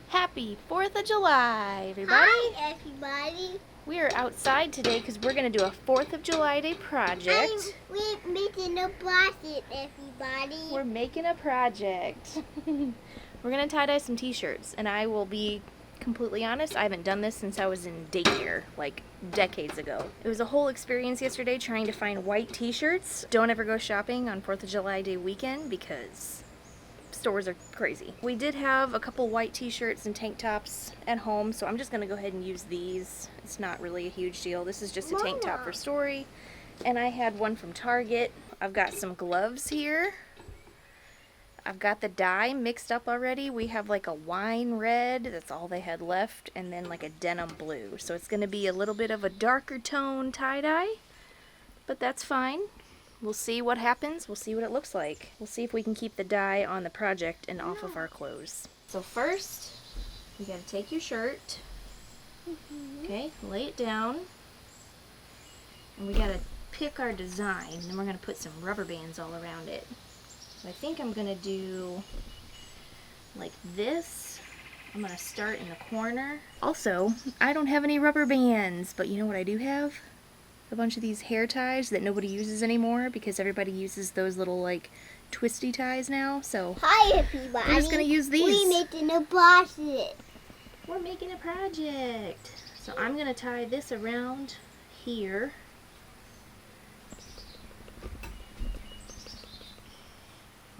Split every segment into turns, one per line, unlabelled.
Happy 4th of July, everybody.
Hi, everybody.
We are outside today because we're going to do a 4th of July Day project.
We're making a project, everybody.
We're making a project. We're going to tie-dye some t-shirts, and I will be completely honest, I haven't done this since I was in daycare, like decades ago. It was a whole experience yesterday trying to find white t-shirts. Don't ever go shopping on 4th of July Day weekend because stores are crazy. We did have a couple white t-shirts and tank tops at home, so I'm just gonna go ahead and use these. It's not really a huge deal. This is just a tank top for Story, and I had one from Target. I've got some gloves here. I've got the dye mixed up already. We have like a wine red, that's all they had left, and then like a denim blue. So it's gonna be a little bit of a darker tone tie-dye, but that's fine. We'll see what happens. We'll see what it looks like. We'll see if we can keep the dye on the project and off of our clothes. So first, you gotta take your shirt, okay, lay it down, and we gotta pick our design, and we're gonna put some rubber bands all around it. So I think I'm gonna do like this. I'm gonna start in the corner. Also, I don't have any rubber bands, but you know what I do have? A bunch of these hair ties that nobody uses anymore because everybody uses those little like twisty ties now. So
hi, everybody.
I'm just gonna use these.
We're making a project.
We're making a project. So I'm gonna tie this around here.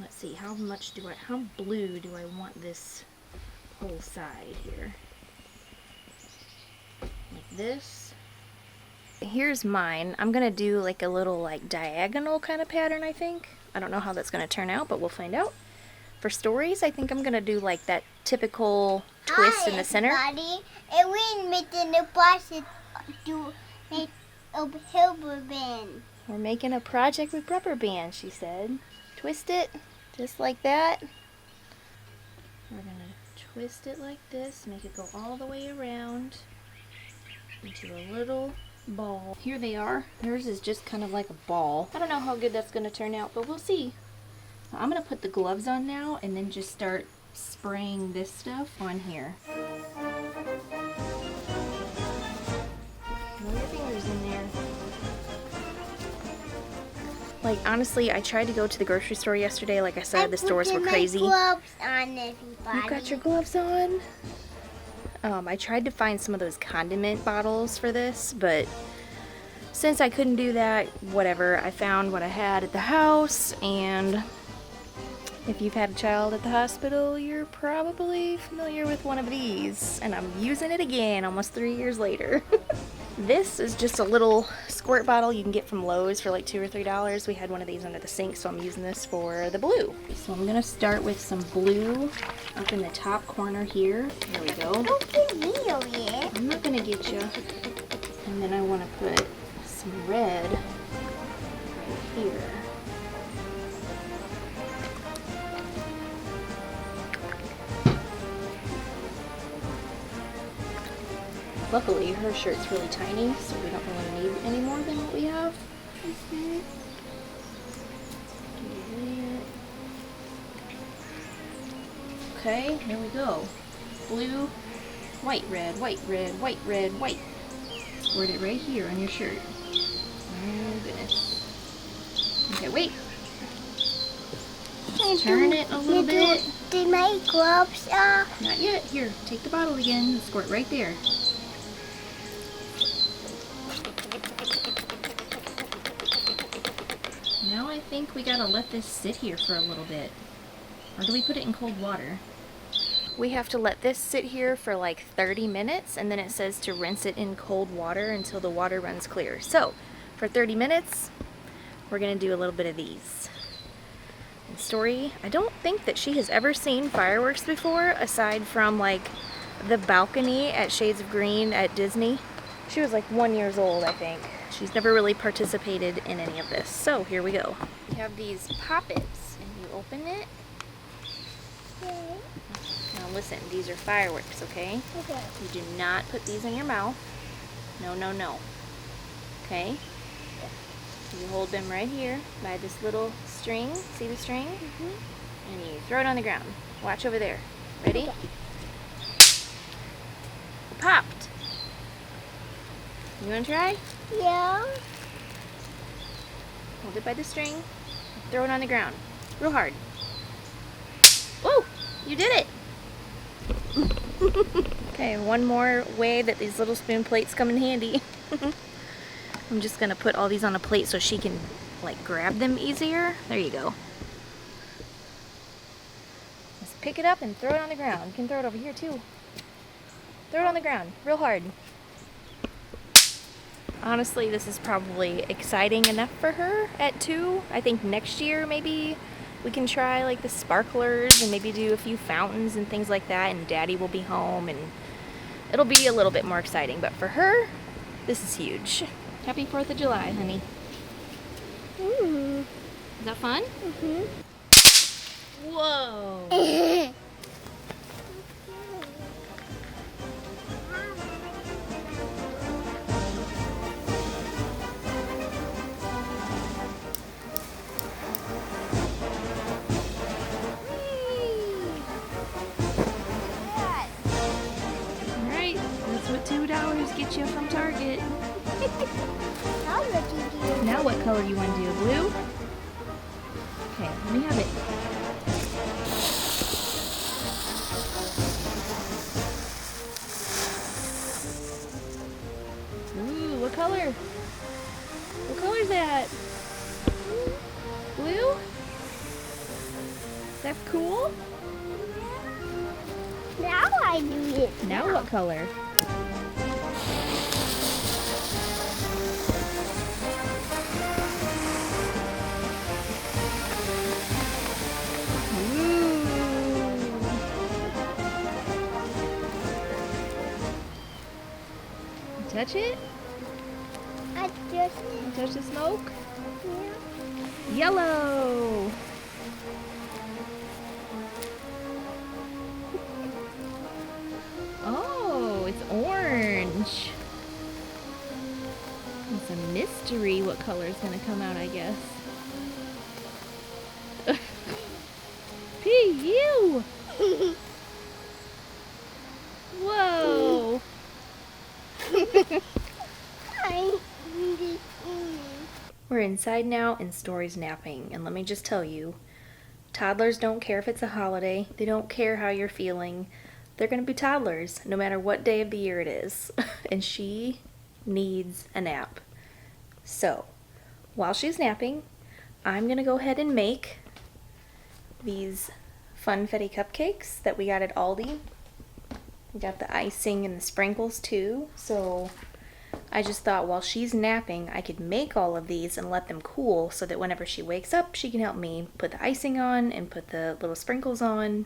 Let's see, how blue do I want this whole side here? Like this. Here's mine. I'm gonna do like a little like diagonal kind of pattern, I think. I don't know how that's gonna turn out, but we'll find out. For Stories, I think I'm gonna do like that typical twist in the center.
Everybody. And we're making a project to make a rubber band.
We're making a project with rubber bands, she said. Twist it just like that. We're gonna twist it like this, make it go all the way around into a little ball. Here they are. Hers is just kind of like a ball. I don't know how good that's going to turn out, but we'll see. I'm going to put the gloves on now and then just start spraying this stuff on here. Roll your fingers in there. Like, honestly, I tried to go to the grocery store yesterday. Like I said, the stores were crazy.
Gloves on, everybody.
You got your gloves on? I tried to find some of those condiment bottles for this, but since I couldn't do that, whatever, I found what I had at the house, and if you've had a child at the hospital, you're probably familiar with one of these, and I'm using it again almost 3 years later. This is just a little squirt bottle you can get from Lowe's for like $2 or $3. We had one of these under the sink, so I'm using this for the blue. So I'm gonna start with some blue up in the top corner here. There we go.
Don't get me over here.
I'm not gonna get you. And then I want to put some red right here. Luckily, her shirt's really tiny, so we don't really need any more than what we have. Okay, here we go. Blue, white, red, white, red, white, red, white. Squirt it right here on your shirt. Oh, goodness. Okay, wait. Turn it a little bit.
Did my gloves off?
Not yet. Here, take the bottle again and squirt right there. Now I think we gotta let this sit here for a little bit. Or do we put it in cold water? We have to let this sit here for like 30 minutes, and then it says to rinse it in cold water until the water runs clear. So, for 30 minutes, we're gonna do a little bit of these. And Story, I don't think that she has ever seen fireworks before, aside from like the balcony at Shades of Green at Disney. She was like 1 year old, I think. She's never really participated in any of this. So here we go. We have these poppets, and you open it.
Okay.
Now listen, these are fireworks, okay?
Okay.
You do not put these in your mouth. No, no, no. Okay? You hold them right here by this little string. See the string? And you throw it on the ground. Watch over there. Ready?
Okay.
popped. You wanna try?
Yeah.
Hold it by the string. Throw it on the ground. Real hard. Whoa! You did it! Okay, one more way that these little spoon plates come in handy. I'm just gonna put all these on a plate so she can like grab them easier. There you go. Just pick it up and throw it on the ground. You can throw it over here too. Throw it on the ground, real hard. Honestly, this is probably exciting enough for her at 2. I think next year maybe we can try like the sparklers and maybe do a few fountains and things like that, and Daddy will be home and it'll be a little bit more exciting. But for her, this is huge. Happy 4th of July, honey.
Mm.
Is that fun?
Mhm.
Whoa! Alright, that's what $2 get you from Target.
Now what you do?
Now what color do you want to do? Blue? Okay, let me have it. Ooh, what color? What color is that? Blue? Is that cool?
Now I do it.
Now what color? Touch it?
I just
Touch the smoke?
yeah.
Yellow! Oh, it's orange. It's a mystery what color is going to come out, I guess. P.U. Whoa! We're inside now and Story's napping, and let me just tell you, toddlers don't care if it's a holiday. They don't care how you're feeling. They're going to be toddlers no matter what day of the year it is. And she needs a nap. So, while she's napping, I'm going to go ahead and make these funfetti cupcakes that we got at Aldi. We got the icing and the sprinkles too, so I just thought while she's napping, I could make all of these and let them cool so that whenever she wakes up, she can help me put the icing on and put the little sprinkles on,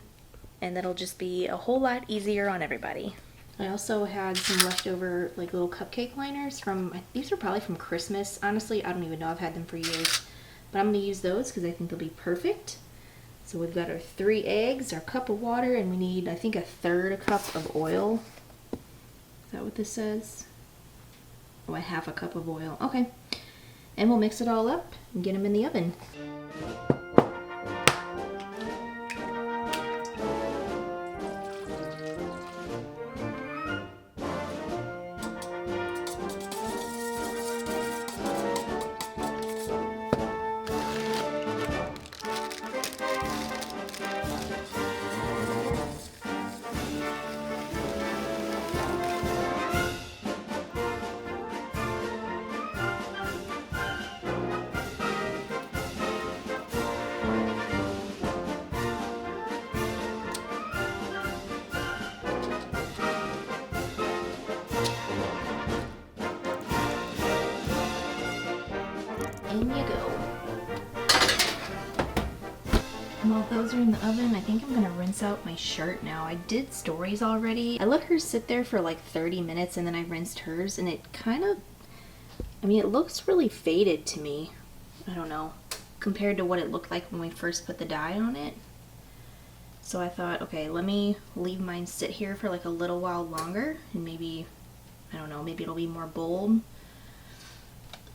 and that'll just be a whole lot easier on everybody. I also had some leftover like little cupcake liners from, these are probably from Christmas. Honestly, I don't even know, I've had them for years. But I'm going to use those because I think they'll be perfect. So we've got our 3 eggs, our cup of water, and we need, I think, a 1/3 cup of oil. Is that what this says? Oh, a 1/2 cup of oil. Okay. And we'll mix it all up and get them in the oven. In you go. While those are in the oven, I think I'm gonna rinse out my shirt now. I did Story's already. I let her sit there for like 30 minutes and then I rinsed hers, and it kind of, I mean, it looks really faded to me. I don't know, compared to what it looked like when we first put the dye on it. So I thought, okay, let me leave mine sit here for like a little while longer and maybe, I don't know, maybe it'll be more bold.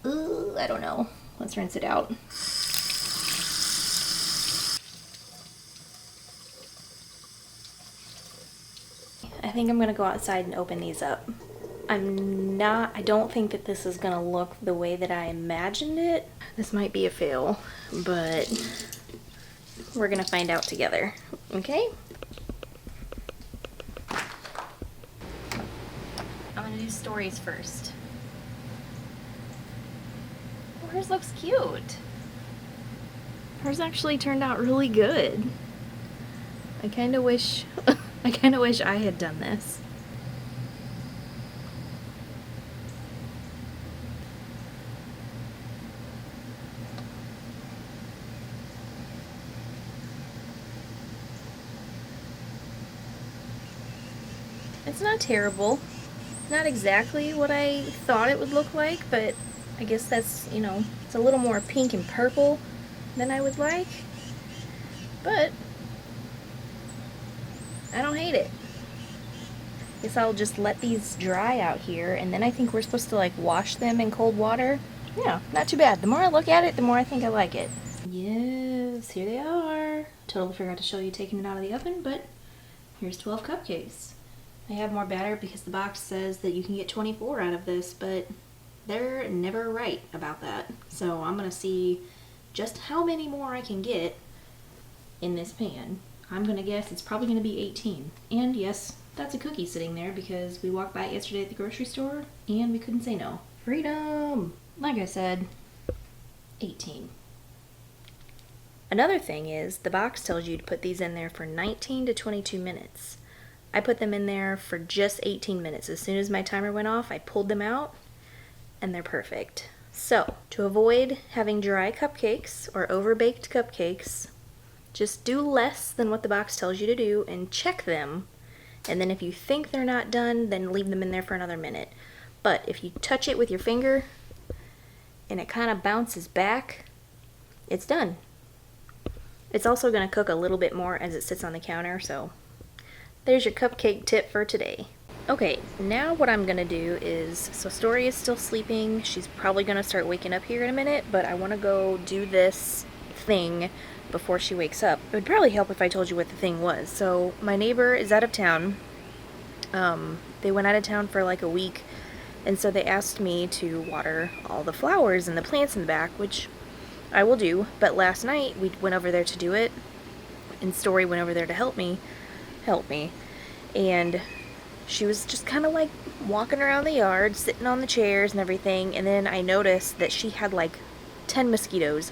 I don't know. Let's rinse it out. I think I'm gonna go outside and open these up. I don't think that this is gonna look the way that I imagined it. This might be a fail, but we're gonna find out together, okay? I'm gonna do stories first. Oh, hers looks cute. Hers actually turned out really good. I kind of wish I had done this. It's not terrible. Not exactly what I thought it would look like, but I guess that's, you know, it's a little more pink and purple than I would like. But I don't hate it. Guess I'll just let these dry out here, and then I think we're supposed to like wash them in cold water. Yeah, not too bad. The more I look at it, the more I think I like it. Yes, here they are. Totally forgot to show you taking it out of the oven, but here's 12 cupcakes. I have more batter because the box says that you can get 24 out of this, but they're never right about that. So I'm gonna see just how many more I can get in this pan. I'm gonna guess it's probably gonna be 18. And yes, that's a cookie sitting there because we walked by it yesterday at the grocery store and we couldn't say no. Freedom! Like I said, 18. Another thing is, the box tells you to put these in there for 19 to 22 minutes. I put them in there for just 18 minutes. As soon as my timer went off, I pulled them out and they're perfect. So, to avoid having dry cupcakes or overbaked cupcakes, just do less than what the box tells you to do and check them. And then if you think they're not done, then leave them in there for another minute. But if you touch it with your finger and it kind of bounces back, it's done. It's also going to cook a little bit more as it sits on the counter, so there's your cupcake tip for today. Okay, now what I'm gonna do is, so Story is still sleeping. She's probably gonna start waking up here in a minute, but I wanna go do this thing before she wakes up. It would probably help if I told you what the thing was. So my neighbor is out of town. They went out of town for like a week, and so they asked me to water all the flowers and the plants in the back, which I will do. But last night we went over there to do it, and Story went over there to help me, and she was just kind of like walking around the yard, sitting on the chairs and everything, and then I noticed that she had like 10 mosquitoes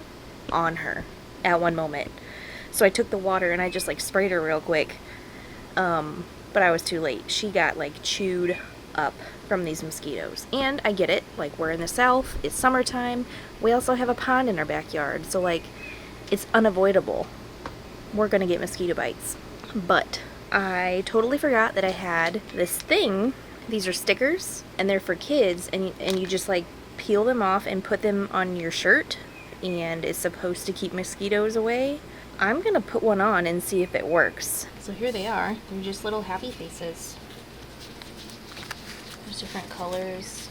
on her at one moment. So I took the water and I just like sprayed her real quick, but I was too late. She got like chewed up from these mosquitoes. And I get it, like we're in the South, it's summertime, we also have a pond in our backyard, so like it's unavoidable. We're gonna get mosquito bites. But I totally forgot that I had this thing. These are stickers and they're for kids, and you just like peel them off and put them on your shirt, and it's supposed to keep mosquitoes away. I'm gonna put one on and see if it works. So here they are. They're just little happy faces. There's different colors.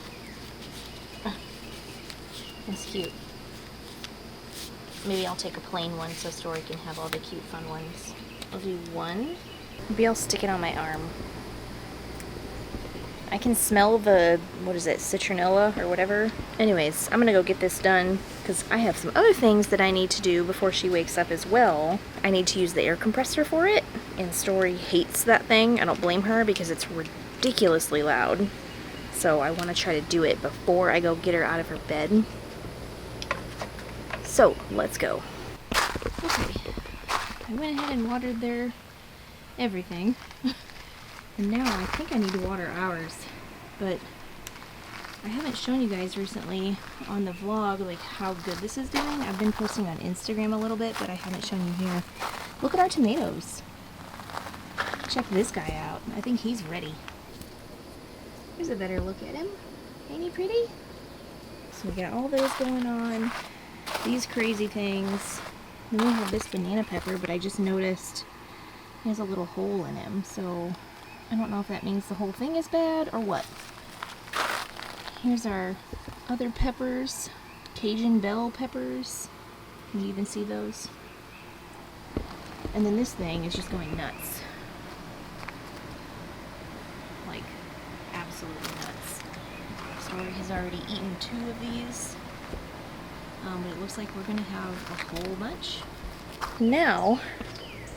It's cute. Maybe I'll take a plain one so Story can have all the cute fun ones. I'll do one. Maybe I'll stick it on my arm. I can smell the, what is it, citronella or whatever. Anyways, I'm gonna go get this done because I have some other things that I need to do before she wakes up as well. I need to use the air compressor for it, and Story hates that thing. I don't blame her because it's ridiculously loud. So I want to try to do it before I go get her out of her bed. So, let's go. Okay, I went ahead and watered their everything. And now I think I need to water ours. But I haven't shown you guys recently on the vlog like how good this is doing. I've been posting on Instagram a little bit, but I haven't shown you here. Look at our tomatoes. Check this guy out. I think he's ready. Here's a better look at him. Ain't he pretty? So we got all those going on. These crazy things. And we have this banana pepper, but I just noticed he has a little hole in him, so I don't know if that means the whole thing is bad or what. Here's our other peppers, Cajun bell peppers. Can you even see those? And then this thing is just going nuts. like absolutely nuts. Story has already eaten 2 of these. But it looks like we're gonna have a whole bunch. Now,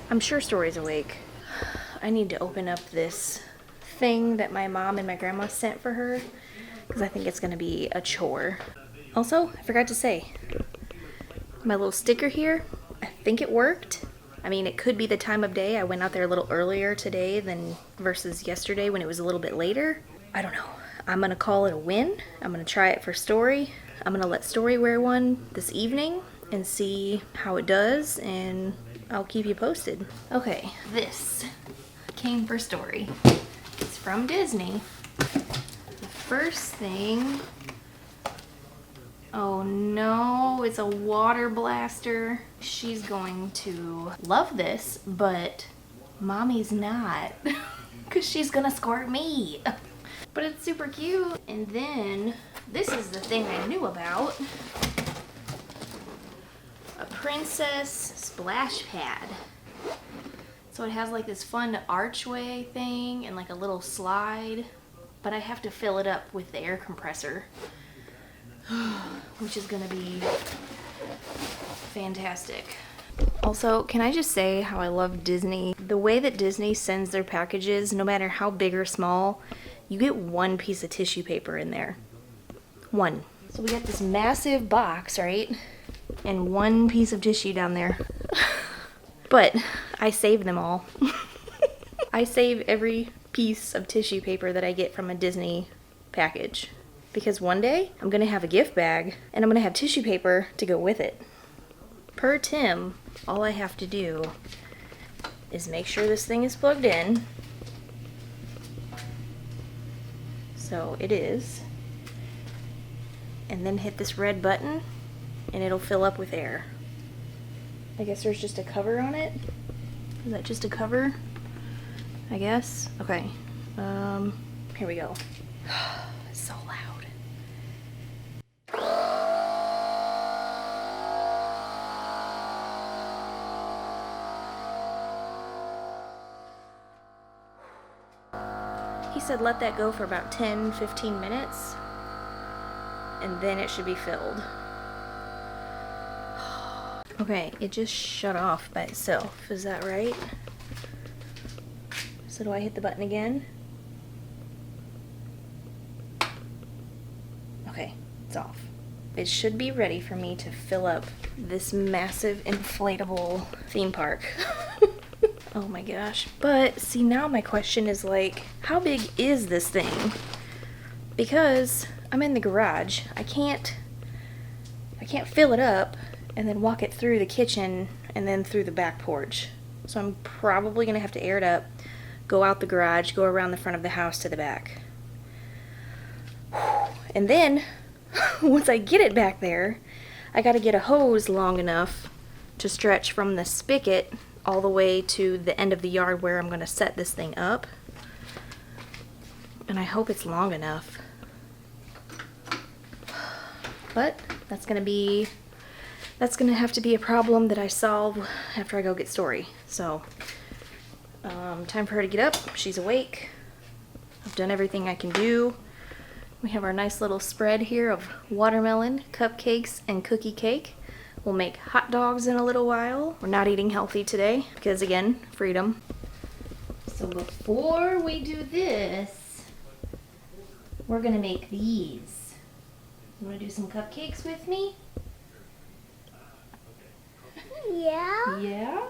I'm sure Story's awake. I need to open up this thing that my mom and my grandma sent for her, because I think it's gonna be a chore. Also, I forgot to say, my little sticker here, I think it worked. I mean, it could be the time of day. I went out there a little earlier today than versus yesterday when it was a little bit later. I don't know. I'm gonna call it a win. I'm gonna try it for Story. I'm gonna let Story wear one this evening and see how it does, and I'll keep you posted. Okay, this came for Story. It's from Disney. The first thing, oh no, it's a water blaster. She's going to love this, but Mommy's not, because she's gonna squirt me. But it's super cute. And then, this is the thing I knew about. A princess splash pad. So it has like this fun archway thing and like a little slide, but I have to fill it up with the air compressor, which is gonna be fantastic. Also, can I just say how I love Disney? The way that Disney sends their packages, no matter how big or small, you get 1 piece of tissue paper in there. 1. So we got this massive box, right? And 1 piece of tissue down there. But I save them all. I save every piece of tissue paper that I get from a Disney package. Because one day, I'm gonna have a gift bag, and I'm gonna have tissue paper to go with it. Per Tim, all I have to do is make sure this thing is plugged in. So it is. And then hit this red button, and it'll fill up with air. I guess there's just a cover on it. Is that just a cover? I guess. Okay. Here we go. It's so loud. He said let that go for about 10-15 minutes, and then it should be filled. Okay, it just shut off by itself. Is that right? So do I hit the button again? Okay, it's off. It should be ready for me to fill up this massive inflatable theme park. Oh my gosh. But see, now my question is like, how big is this thing? Because I'm in the garage. I can't fill it up and then walk it through the kitchen and then through the back porch. So I'm probably gonna have to air it up, go out the garage, go around the front of the house to the back. And then, once I get it back there, I gotta get a hose long enough to stretch from the spigot all the way to the end of the yard where I'm gonna set this thing up. And I hope it's long enough. But that's gonna have to be a problem that I solve after I go get Story. So, time for her to get up. She's awake. I've done everything I can do. We have our nice little spread here of watermelon, cupcakes, and cookie cake. We'll make hot dogs in a little while. We're not eating healthy today because, again, freedom. So before we do this, we're gonna make these. You wanna do some cupcakes with me?
Yeah.
Yeah?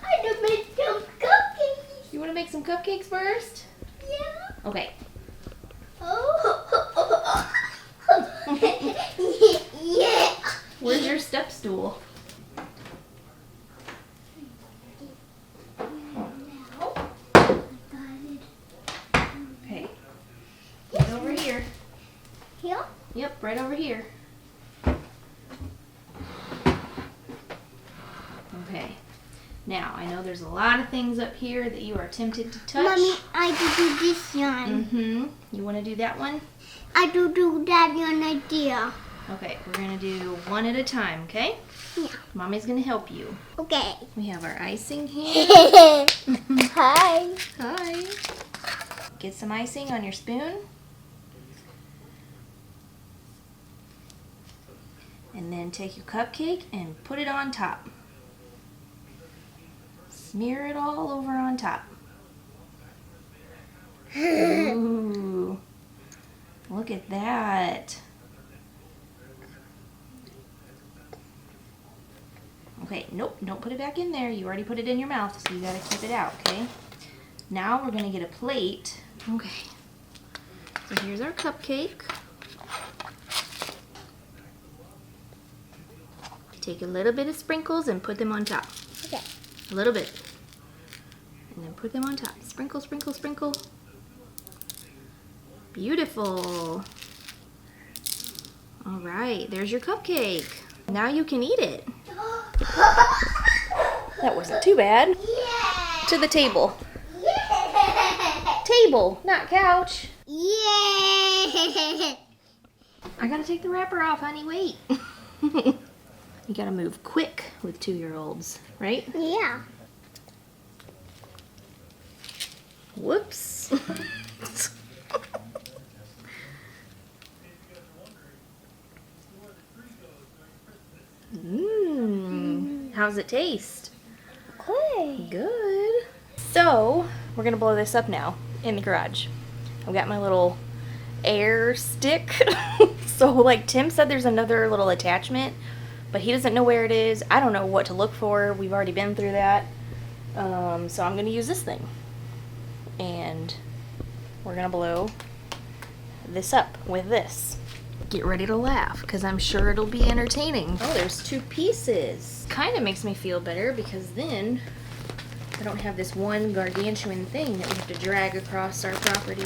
I want to make some cookies.
You wanna make some cupcakes first?
Yeah.
Okay.
Oh. Yeah.
Where's your step stool? Okay. Right over here.
Here?
Yep, right over here. Okay. Now, I know there's a lot of things up here that you are tempted to touch.
Mommy, I do this one.
Mm-hmm. You want to do that one?
I do that one idea.
Okay, we're going to do one at a time, okay?
Yeah.
Mommy's going to help you.
Okay.
We have our icing here.
Hi.
Hi. Get some icing on your spoon. And then take your cupcake and put it on top. Smear it all over on top. Ooh, look at that. Okay, nope, don't put it back in there. You already put it in your mouth, so you gotta keep it out, okay? Now we're gonna get a plate. Okay, so here's our cupcake. Take a little bit of sprinkles and put them on top.
Okay.
A little bit. And then put them on top. Sprinkle, sprinkle, sprinkle. Beautiful. All right, there's your cupcake. Now you can eat it. That wasn't too bad.
Yeah.
To the table.
Yeah.
Table, not couch.
Yeah.
I gotta take the wrapper off, honey, wait. You gotta move quick with 2-year-olds, right?
Yeah.
Whoops. How's it taste?
Good.
Good. So, we're gonna blow this up now in the garage. I've got my little air stick. So, like Tim said, there's another little attachment, but he doesn't know where it is. I don't know what to look for. We've already been through that. So I'm gonna use this thing. And we're gonna blow this up with this. Get ready to laugh, because I'm sure it'll be entertaining. Oh, there's 2 pieces. Kind of makes me feel better, because then I don't have this one gargantuan thing that we have to drag across our property.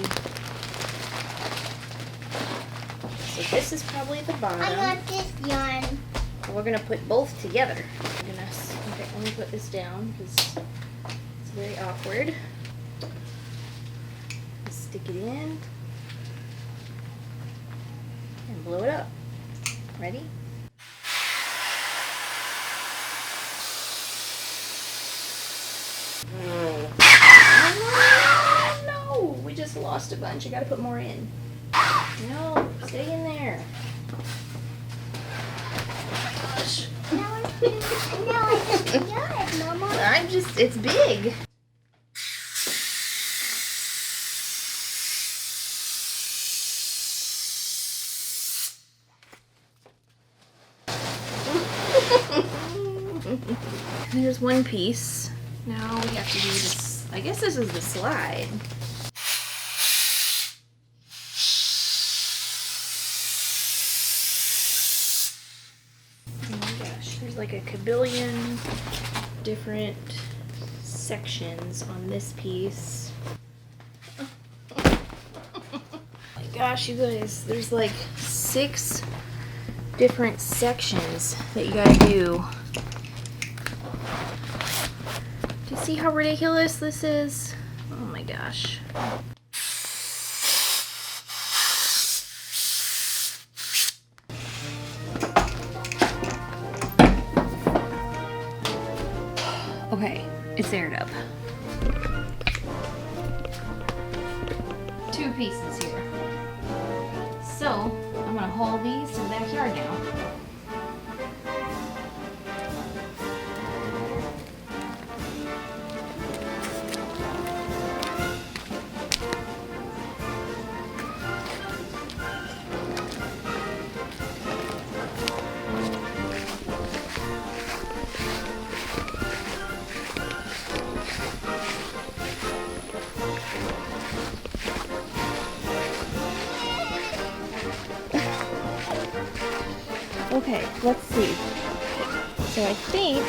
So this is probably the bottom.
I got this yarn.
And we're gonna put both together. Okay, let me put this down, because it's very awkward. Stick it in. And blow it up. Ready? Oh, no, we just lost a bunch. I gotta put more in. No, stay in there. Oh my gosh.
No, it's good, Mama.
It's big. There's one piece. Now we have to do this. I guess this is the slide. Oh my gosh, there's like a kabillion different sections on this piece. Oh my gosh, you guys, there's like 6 different sections that you gotta do. Do you see how ridiculous this is? Oh my gosh. Okay, it's aired up. 2 pieces here. So, I'm gonna haul these to the backyard now. Okay, let's see. So I think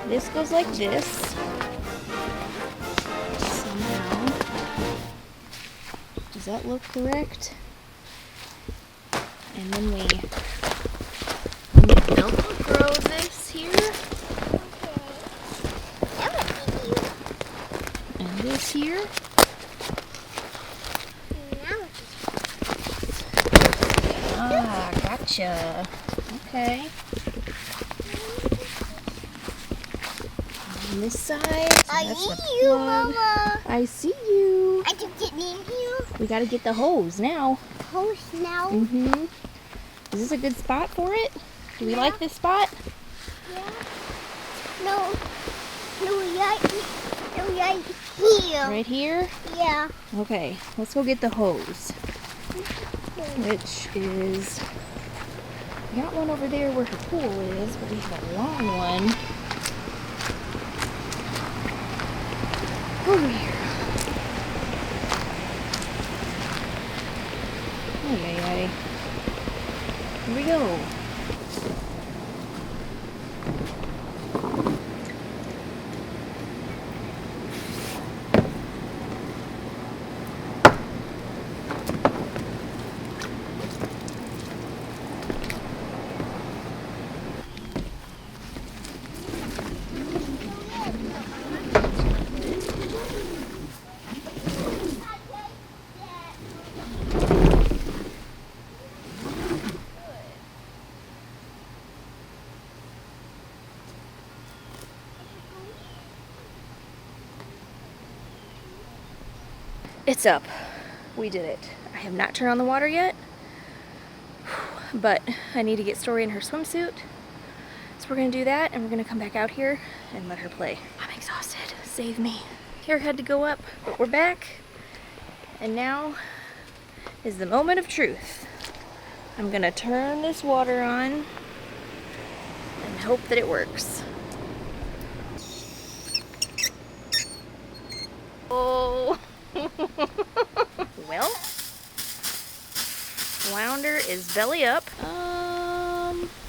this goes like this. Somehow. Does that look correct? And then we Velcro this here. And this here. Ah, gotcha. Okay. on this side. So
I
that's the
see you,
plug.
Mama.
I see you.
I can get in here.
We gotta get the hose now.
Hose now.
Mm-hmm. Is this a good spot for it? Do we like this spot?
Yeah. No, right here.
Right here?
Yeah.
Okay, let's go get the hose. Which is... We got one over there where her pool is, but we have a long one over here. Ay, ay, ay. Here we go. It's up. We did it. I have not turned on the water yet, but I need to get Story in her swimsuit. So we're gonna do that, and we're gonna come back out here and let her play. I'm exhausted. Save me. Hair had to go up, but we're back. And now is the moment of truth. I'm gonna turn this water on and hope that it works. Oh. Well, Flounder is belly up.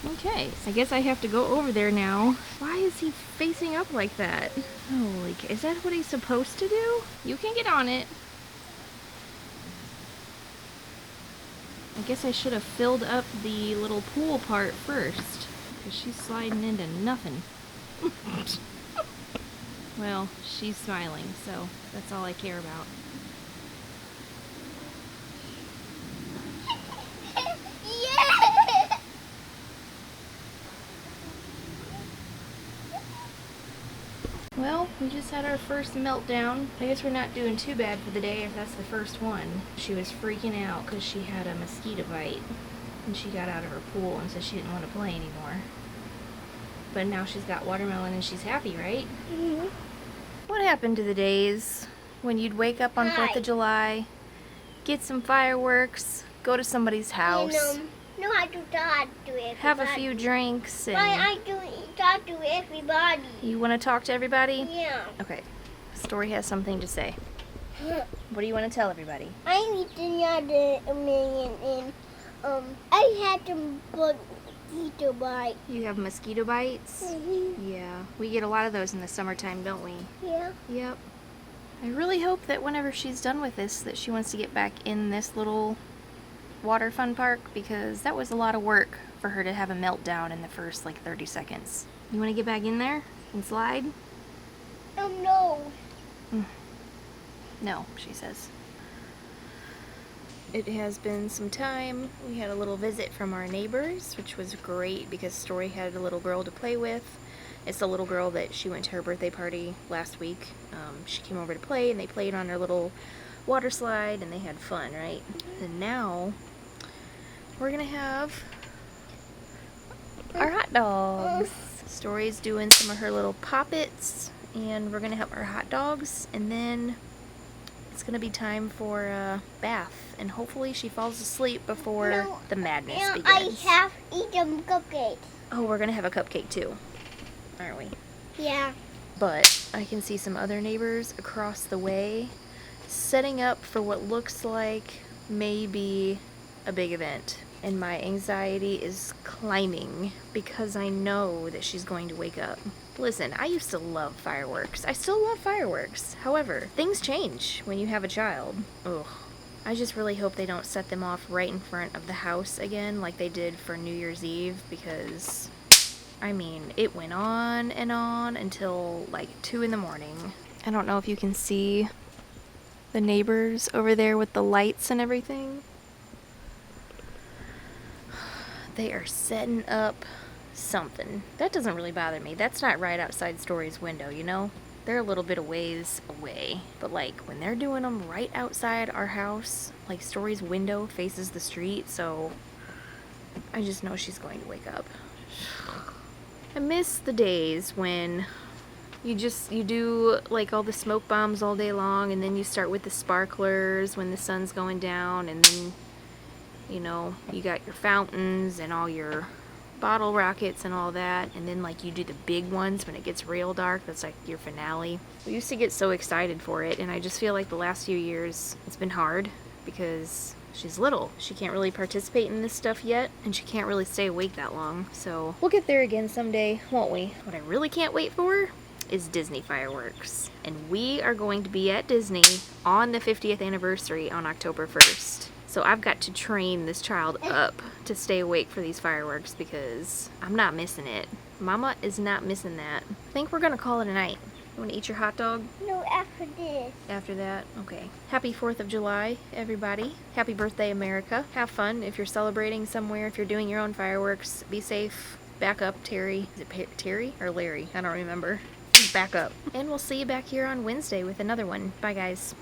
Okay. I guess I have to go over there now. Why is he facing up like that? Holy cow. Is that what he's supposed to do? You can get on it. I guess I should have filled up the little pool part first, because she's sliding into nothing. Well, she's smiling, so that's all I care about.
Yeah.
Well, we just had our first meltdown. I guess we're not doing too bad for the day if that's the first one. She was freaking out because she had a mosquito bite, and she got out of her pool and said she didn't want to play anymore. But now she's got watermelon and she's happy, right?
Mm-hmm.
What happened to the days when you'd wake up on 4th of July, get some fireworks, go to somebody's house,
No, I do talk to everybody.
have a few drinks, and
I do talk to everybody.
you want to talk to everybody?
Yeah.
Okay. Story has something to say. What do you want to tell everybody?
I need another million and I had some mosquito bite.
You have mosquito bites?
Mm-hmm.
Yeah. We get a lot of those in the summertime, don't we?
Yeah.
Yep. I really hope that whenever she's done with this, that she wants to get back in this little water fun park, because that was a lot of work for her to have a meltdown in the first like 30 seconds. You want to get back in there and slide?
No.
No, she says. It has been some time. We had a little visit from our neighbors, which was great because Story had a little girl to play with. It's the little girl that she went to her birthday party last week. She came over to play, and they played on her little water slide, and they had fun, right? And now we're gonna have our hot dogs. Story's doing some of her little poppets, and we're gonna have our hot dogs, and then it's gonna be time for a bath, and hopefully she falls asleep before the madness begins.
I have eaten cupcakes.
Oh, we're gonna have a cupcake too, aren't we?
Yeah.
But I can see some other neighbors across the way setting up for what looks like maybe a big event. And my anxiety is climbing because I know that she's going to wake up. Listen, I used to love fireworks. I still love fireworks. However, things change when you have a child. Ugh. I just really hope they don't set them off right in front of the house again like they did for New Year's Eve, because I mean, it went on and on until like 2 in the morning. I don't know if you can see the neighbors over there with the lights and everything. They are setting up something. That doesn't really bother me. That's not right outside Story's window, you know? They're a little bit of ways away. But like when they're doing them right outside our house, like Story's window faces the street, so I just know she's going to wake up. I miss the days when you do like all the smoke bombs all day long, and then you start with the sparklers when the sun's going down, and then, you know, you got your fountains and all your bottle rockets and all that, and then like you do the big ones when it gets real dark. That's like your finale. We used to get so excited for it, and I just feel like the last few years it's been hard because she's little. She can't really participate in this stuff yet, and she can't really stay awake that long. So we'll get there again someday, won't we? What I really can't wait for is Disney fireworks. And we are going to be at Disney on the 50th anniversary on October 1st. So I've got to train this child up to stay awake for these fireworks because I'm not missing it. Mama is not missing that. I think we're gonna call it a night. You wanna eat your hot dog?
No, after this.
After that? Okay. Happy 4th of July, everybody. Happy birthday, America. Have fun if you're celebrating somewhere, if you're doing your own fireworks. Be safe. Back up, Terry. Is it Terry or Larry? I don't remember. Back up. And we'll see you back here on Wednesday with another one. Bye, guys.